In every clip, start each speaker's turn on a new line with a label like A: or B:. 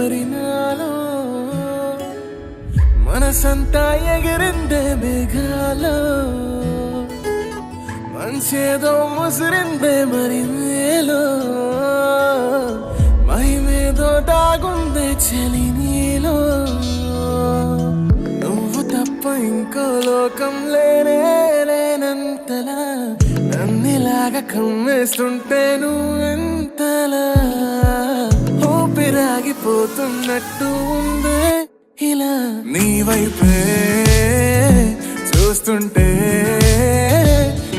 A: మరి నాలో మనసంతా ఎగిరిందే మేఘాలో మంచేదో ముసిరిందే మరి మేలో మహిమేదో దాగుందే చలి నీలో నువ్వు తప్ప ఇంకో లోకం లేనే లేనంతలా నన్నిలాగా కమ్మేస్తుంటే నువ్వెంతలా ఊపిరాగిపోతున్నట్టు ఉందే ఇలా నీ వైపే చూస్తుంటే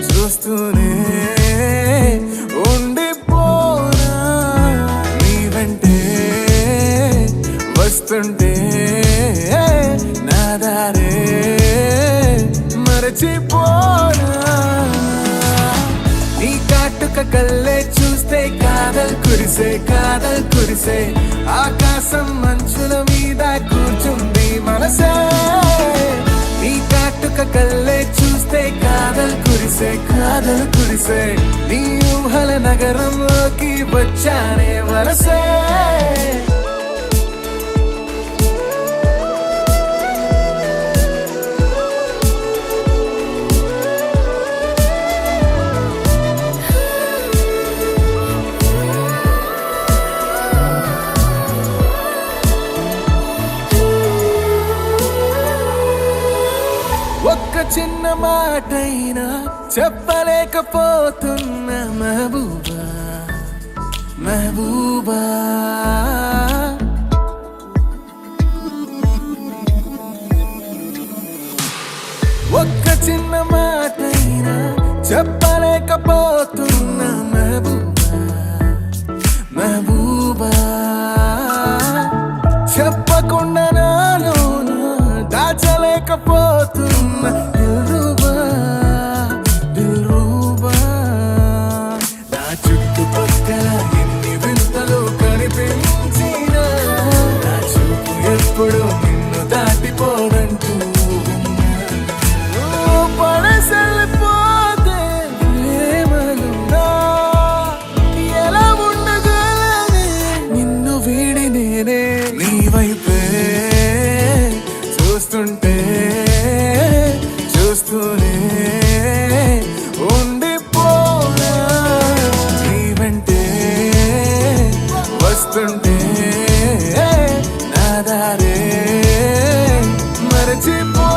A: చూస్తూనే ఉండిపోనా నీ వెంటే వస్తుంటే నా దారే మరచిపోనా నీ కాటుక కళ్ళే చూస్తే కాదల్ కురిసే ఆకాశం మంచుల మీద కూర్చుంది మనసే నీ కాటుక కళ్ళే చూస్తే కాదల్ కురిసే నీ ఊహల నగరంలోకి వచ్చానే వరసే ఒక్క చిన్న మాటైనా చెప్పలేకపోతున్న మెహబూబా ఒక్క చిన్న మాటైనా చెప్పలేకపోతున్న మెహబూబా చెప్పకుండా నాలోన దాచలేకపోతున్న దిల్రూబా నా చుట్టుపక్కల ఎన్ని వింతలు కనిపించినా నా చూపు ఎప్పుడు నిన్ను దాటిపోదంటూ పడసలిపోతే ప్రేమలున్నా ఎలా ఉండగలనే నిన్ను వీడి నేనే నీ వైపే చూస్తుంటే చూస్తూనే ఉండిపోనా నీ వెంటే వస్తుంటే నా దారే మరచిపో